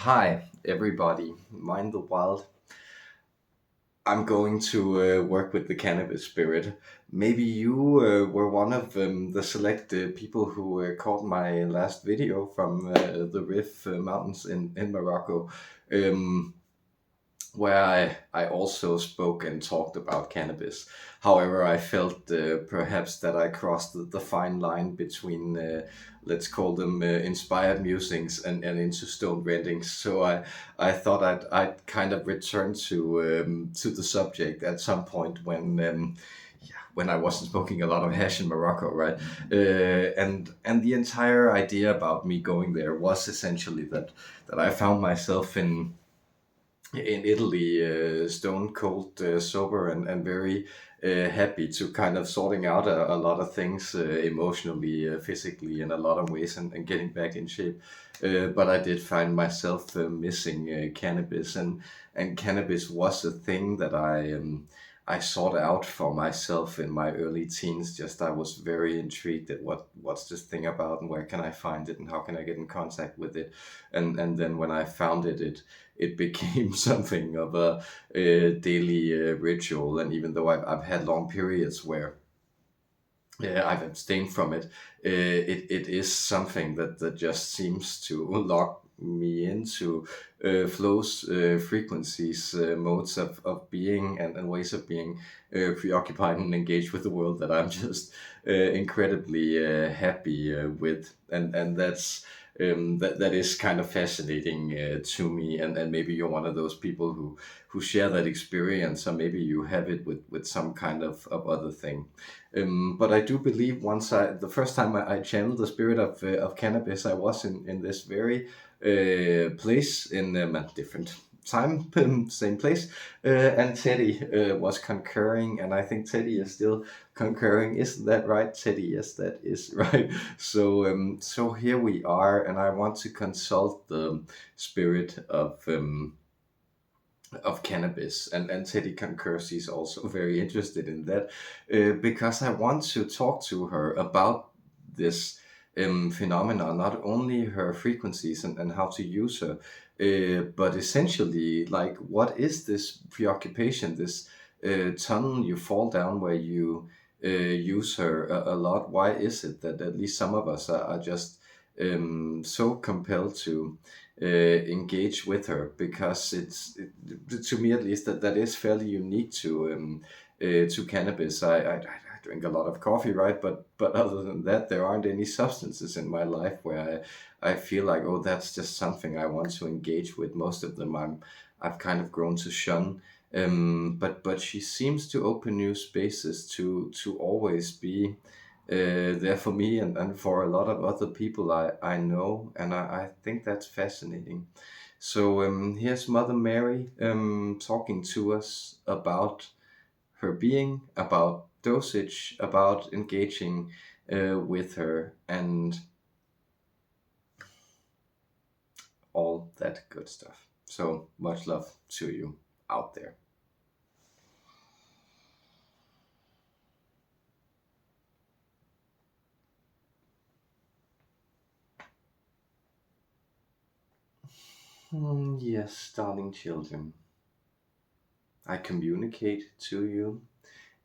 Hi, everybody. Mind the Wild. I'm going to work with the cannabis spirit. Maybe you were one of the select people who caught my last video from the Rif Mountains in Morocco. Um, where I also spoke and talked about cannabis. However, I felt perhaps that I crossed the fine line between, let's call them inspired musings and into stoned rendings. So I thought I'd kind of return to the subject at some point when I wasn't smoking a lot of hash in Morocco, right? And the entire idea about me going there was essentially that I found myself in Italy, stone cold, sober, and very happy to kind of sorting out a lot of things emotionally, physically, in a lot of ways, and getting back in shape. But I did find myself missing cannabis, and cannabis was a thing that I sought out for myself in my early teens. Just I was very intrigued at what's this thing about, and where can I find it, and how can I get in contact with it, and then when I found it became something of a daily ritual. And even though I've had long periods where I've abstained from it, it is something that just seems to lock me into flows, frequencies, modes of being, and ways of being preoccupied and engaged with the world that I'm just incredibly happy with. And that is kind of fascinating to me. And maybe you're one of those people who share that experience, or maybe you have it with some kind of other thing. But I do believe the first time I channeled the spirit of cannabis, I was in this very place in a different time, same place, and Teddy was concurring, and I think Teddy is still concurring. Isn't that right, Teddy? Yes, that is right. So here we are, and I want to consult the spirit of cannabis, and Teddy concurs. He's also very interested in that because I want to talk to her about this phenomena, not only her frequencies and how to use her, but essentially, like, what is this preoccupation, this tunnel you fall down where you use her a lot? Why is it that at least some of us are just so compelled to engage with her? Because to me at least, that is fairly unique to cannabis. I drink a lot of coffee, right? But other than that, there aren't any substances in my life where I feel like, oh, that's just something I want to engage with. Most of them I've kind of grown to shun. But she seems to open new spaces to always be there for me, and for a lot of other people I know, and I think that's fascinating. So here's Mother Mary talking to us about her being, about dosage, about engaging with her, and all that good stuff. So much love to you out there. Yes, darling children, I communicate to you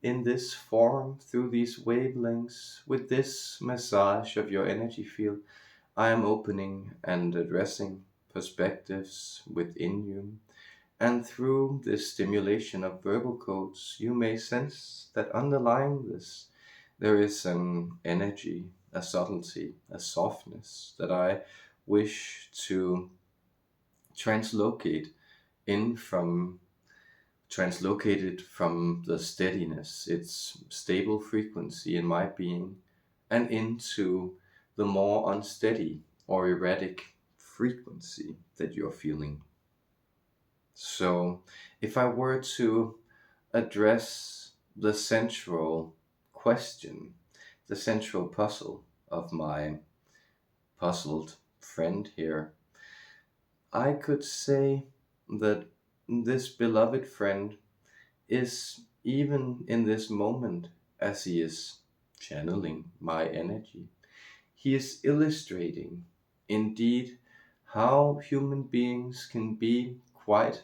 in this form, through these wavelengths, with this massage of your energy field. I am opening and addressing perspectives within you. And through this stimulation of verbal codes, you may sense that underlying this, there is an energy, a subtlety, a softness that I wish to translocate in from translocated from the steadiness, its stable frequency in my being, and into the more unsteady or erratic frequency that you're feeling. So, if I were to address the central question, the central puzzle of my puzzled friend here, I could say that this beloved friend is, even in this moment, as he is channeling my energy, he is illustrating indeed how human beings can be quite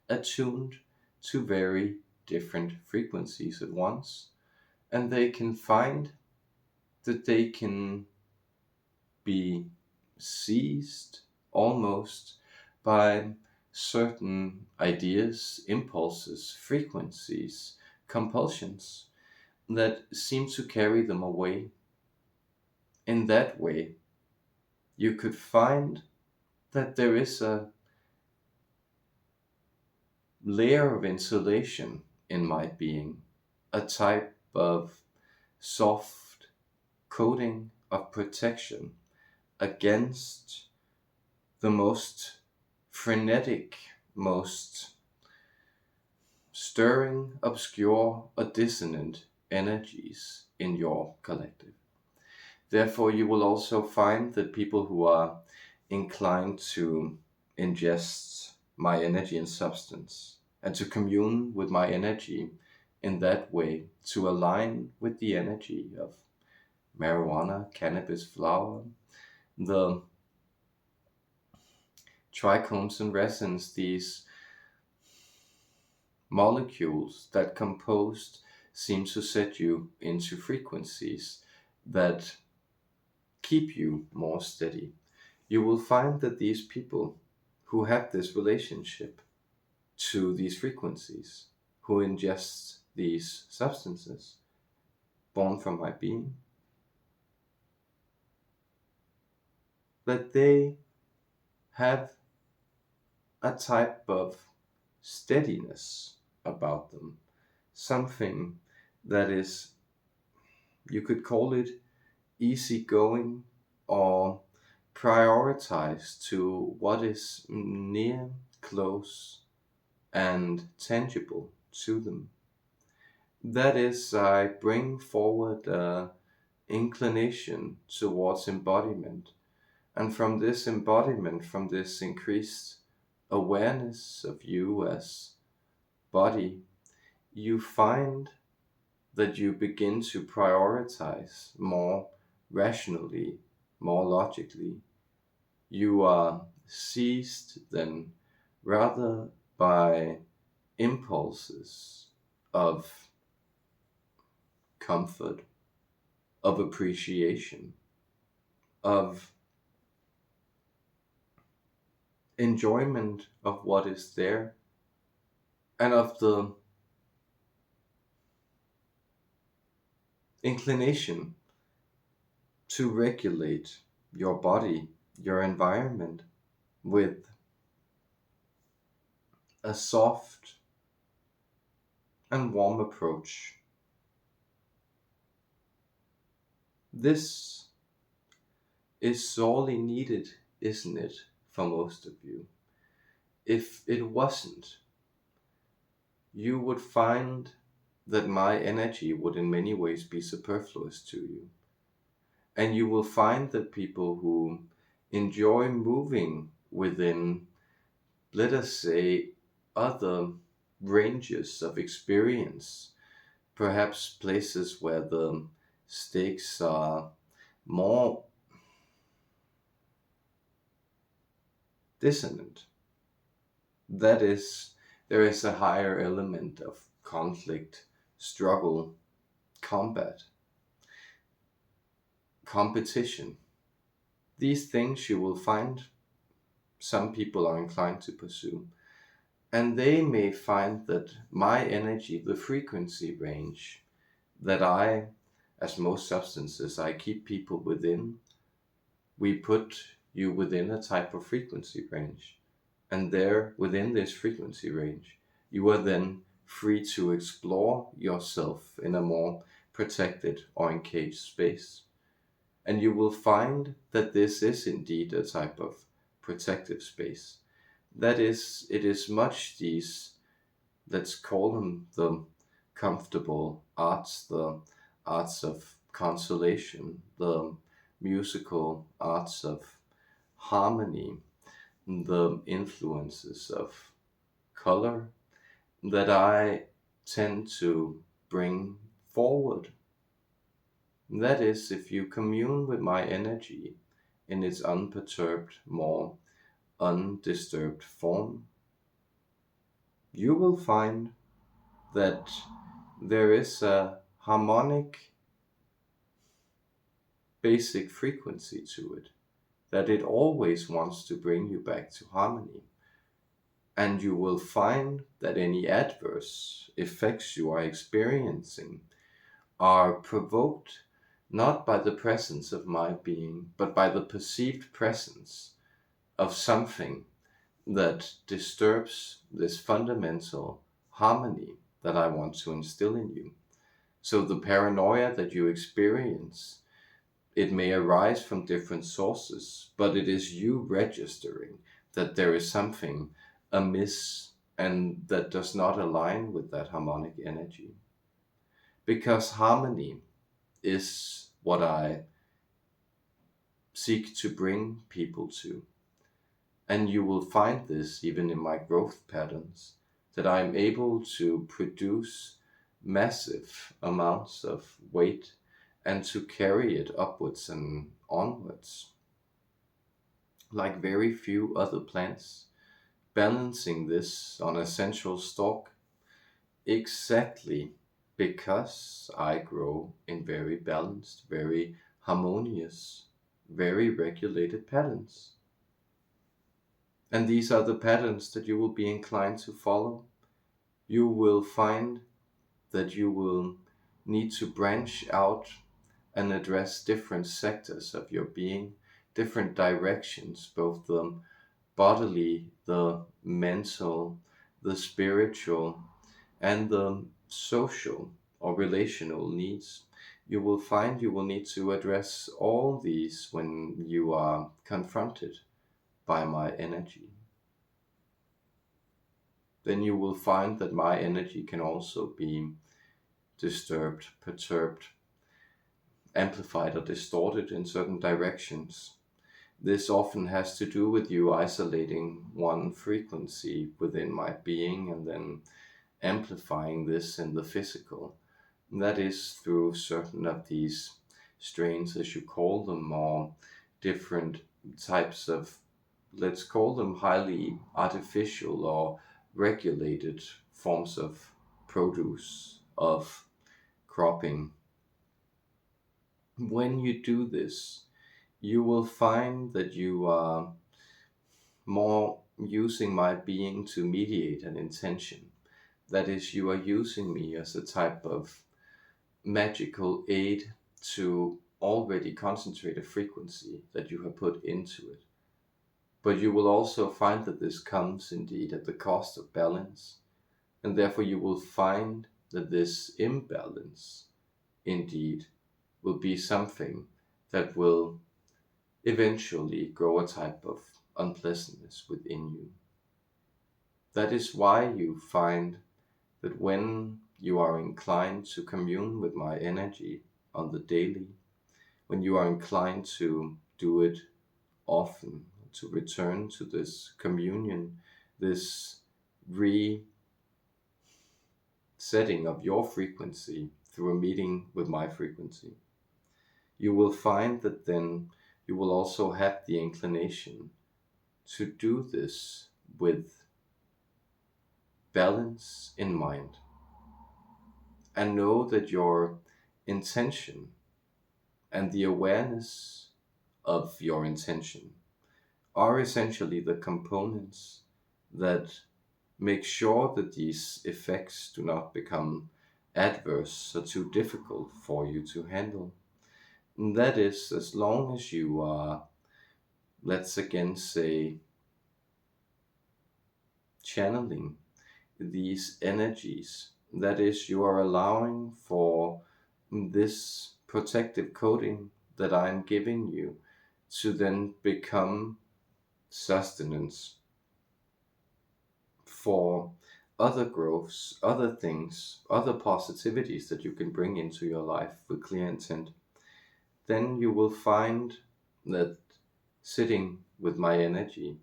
attuned to very different frequencies at once, and they can find that they can be seized almost by certain ideas, impulses, frequencies, compulsions that seem to carry them away. In that way, you could find that there is a layer of insulation in my being, a type of soft coating of protection against the most frenetic, most stirring, obscure, or dissonant energies in your collective. Therefore, you will also find that people who are inclined to ingest my energy and substance and to commune with my energy in that way, to align with the energy of marijuana, cannabis flower, the trichomes and resins, these molecules that composed seem to set you into frequencies that keep you more steady. You will find that these people who have this relationship to these frequencies, who ingest these substances born from my being, that they have a type of steadiness about them, something that is, you could call it easygoing or prioritized to what is near, close, and tangible to them. That is, I bring forward an inclination towards embodiment. And from this embodiment, from this increased awareness of you as body, you find that you begin to prioritize more rationally, more logically. You are seized then rather by impulses of comfort, of appreciation, of enjoyment of what is there, and of the inclination to regulate your body, your environment with a soft and warm approach. This is sorely needed, isn't it, for most of you? If it wasn't, you would find that my energy would in many ways be superfluous to you. And you will find that people who enjoy moving within, let us say, other ranges of experience, perhaps places where the stakes are more dissonant. That is, there is a higher element of conflict, struggle, combat, competition. These things you will find some people are inclined to pursue. And they may find that my energy, the frequency range that I, as most substances, I keep people within, we put you within a type of frequency range. And there, within this frequency range, you are then free to explore yourself in a more protected or encaged space. And you will find that this is indeed a type of protective space. That is, it is much these, let's call them the comfortable arts, the arts of consolation, the musical arts of harmony, the influences of color that I tend to bring forward. That is, if you commune with my energy in its unperturbed, more undisturbed form, you will find that there is a harmonic basic frequency to it, that it always wants to bring you back to harmony. And you will find that any adverse effects you are experiencing are provoked not by the presence of my being, but by the perceived presence of something that disturbs this fundamental harmony that I want to instill in you. So the paranoia that you experience, it may arise from different sources, but it is you registering that there is something amiss and that does not align with that harmonic energy. Because harmony is what I seek to bring people to. And you will find this even in my growth patterns, that I'm able to produce massive amounts of weight and to carry it upwards and onwards, like very few other plants, balancing this on a central stalk, exactly because I grow in very balanced, very harmonious, very regulated patterns. And these are the patterns that you will be inclined to follow. You will find that you will need to branch out and address different sectors of your being, different directions, both the bodily, the mental, the spiritual, and the social or relational needs. You will find you will need to address all these when you are confronted by my energy. Then you will find that my energy can also be disturbed, perturbed, amplified, or distorted in certain directions. This often has to do with you isolating one frequency within my being and then amplifying this in the physical. And that is through certain of these strains, as you call them, or different types of, let's call them highly artificial or regulated forms of produce, of cropping. When you do this, you will find that you are more using my being to mediate an intention. That is, you are using me as a type of magical aid to already concentrate a frequency that you have put into it. But you will also find that this comes indeed at the cost of balance, and therefore you will find that this imbalance indeed will be something that will eventually grow a type of unpleasantness within you. That is why you find that when you are inclined to commune with my energy on the daily, when you are inclined to do it often, to return to this communion, this resetting of your frequency through a meeting with my frequency, you will find that then you will also have the inclination to do this with balance in mind, and know that your intention and the awareness of your intention are essentially the components that make sure that these effects do not become adverse or too difficult for you to handle. And that is, as long as you are, let's again say, channeling these energies, that is, you are allowing for this protective coating that I'm giving you to then become sustenance for other growths, other things, other positivities that you can bring into your life with clear intent, then you will find that sitting with my energy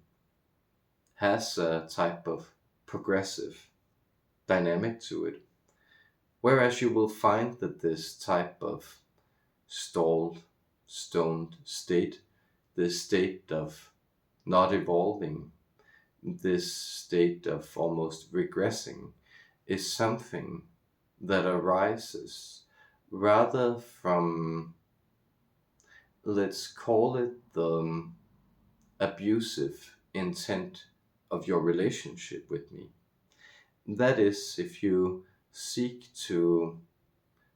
has a type of progressive dynamic to it. Whereas you will find that this type of stalled, stoned state, this state of not evolving, this state of almost regressing, is something that arises rather from, let's call it, the abusive intent of your relationship with me. That is, if you seek to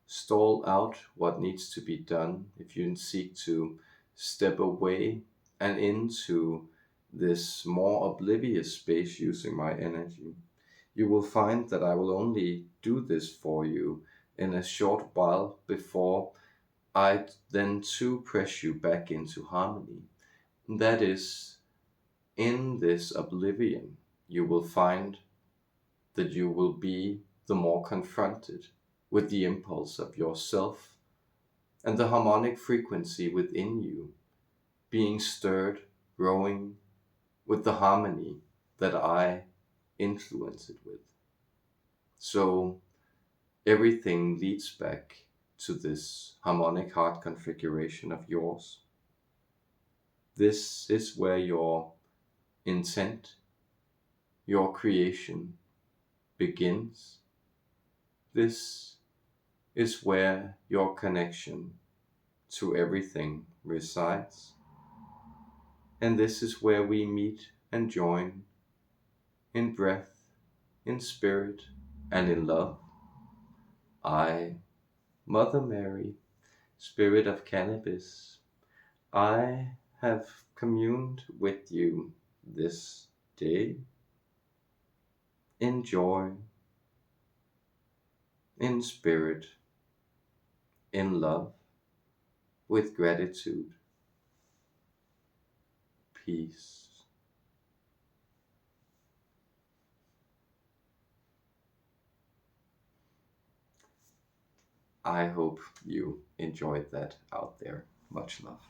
stall out what needs to be done, if you seek to step away and into this more oblivious space using my energy, you will find that I will only do this for you in a short while before I then too press you back into harmony. That is, in this oblivion, you will find that you will be the more confronted with the impulse of yourself and the harmonic frequency within you being stirred, growing with the harmony that I influence it with. So everything leads back to this harmonic heart configuration of yours. This is where your intent, your creation begins. This is where your connection to everything resides. And this is where we meet and join in breath, in spirit, and in love. I, Mother Mary, Spirit of Cannabis, I have communed with you this day in joy, in spirit, in love, with gratitude, peace. I hope you enjoyed that out there. Much love.